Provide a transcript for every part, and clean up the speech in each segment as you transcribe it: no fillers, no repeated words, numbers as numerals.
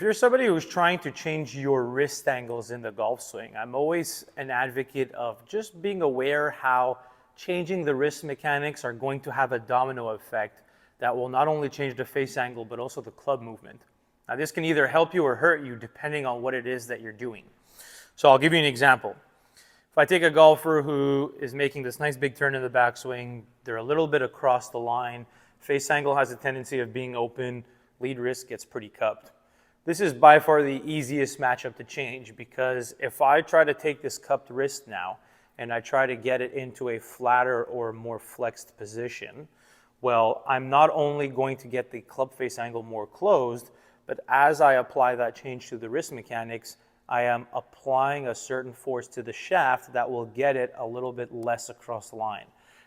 If you're somebody who's trying to change your wrist angles in the golf swing, I'm always an advocate of just being aware how changing the wrist mechanics are going to have a domino effect that will not only change the face angle, but also the club movement. Now, this can either help you or hurt you depending on what it is that you're doing. So I'll give you an example. If I take a golfer who is making this nice big turn in the backswing, they're a little bit across the line, face angle has a tendency of being open, lead wrist gets pretty cupped. This is by far the easiest matchup to change, because if I try to take this cupped wrist now and I try to get it into a flatter or more flexed position, well, I'm not only going to get the club face angle more closed, but as I apply that change to the wrist mechanics, I am applying a certain force to the shaft that will get it a little bit less across the line.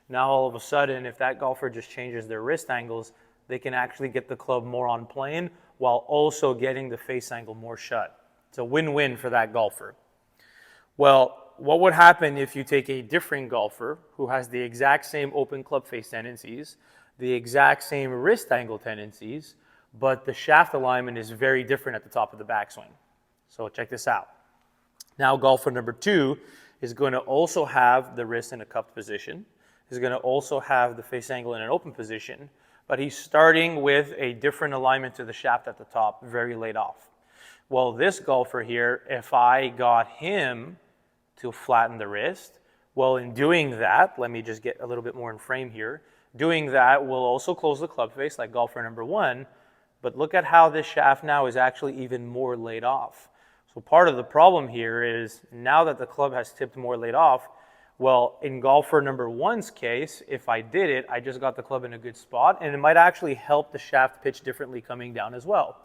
Now all of a sudden, if that golfer just changes their wrist angles, they can actually get the club more on plane while also getting the face angle more shut. It's a win-win for that golfer. Well, what would happen if you take a different golfer who has the exact same open club face tendencies, the exact same wrist angle tendencies, but the shaft alignment is very different at the top of the backswing? So check this out. Now golfer number 2 is going to also have the wrist in a cupped position. He's going to also have the face angle in an open position, but he's starting with a different alignment to the shaft at the top, very laid off. Well, this golfer here, if I got him to flatten the wrist, well, in doing that, let me just get a little bit more in frame here. Doing that will also close the club face like golfer number 1, but look at how this shaft now is actually even more laid off. So part of the problem here is now that the club has tipped more laid off, well, in golfer number 1's case, if I did it, I just got the club in a good spot, and it might actually help the shaft pitch differently coming down as well.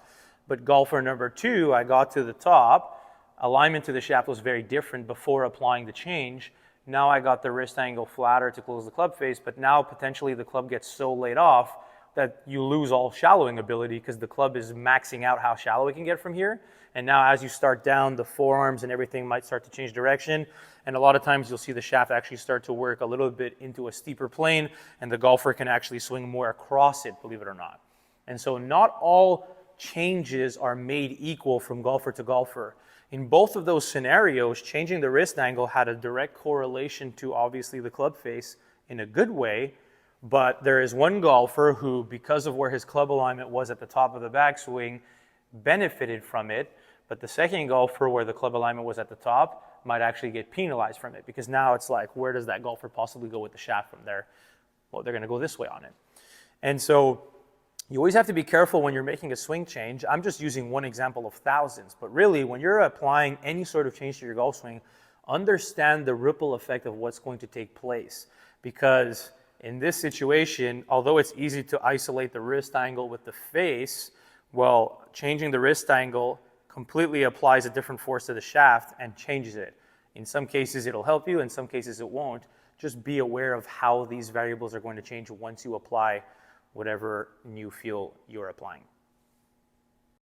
But golfer number 2, I got to the top, alignment to the shaft was very different before applying the change. Now I got the wrist angle flatter to close the club face, but now potentially the club gets so laid off that you lose all shallowing ability because the club is maxing out how shallow it can get from here. And now as you start down, the forearms and everything might start to change direction. And a lot of times you'll see the shaft actually start to work a little bit into a steeper plane, and the golfer can actually swing more across it, believe it or not. And so not all changes are made equal from golfer to golfer. In both of those scenarios, changing the wrist angle had a direct correlation to obviously the club face in a good way, but there is one golfer who, because of where his club alignment was at the top of the backswing, benefited from it, but the second golfer where the club alignment was at the top might actually get penalized from it, because now it's like, where does that golfer possibly go with the shaft from there? Well, they're going to go this way on it. And so you always have to be careful when you're making a swing change. I'm just using one example of thousands, but really when you're applying any sort of change to your golf swing, understand the ripple effect of what's going to take place, because in this situation, although it's easy to isolate the wrist angle with the face, well, changing the wrist angle completely applies a different force to the shaft and changes it. In some cases, it'll help you. In some cases, it won't. Just be aware of how these variables are going to change once you apply whatever new feel you're applying.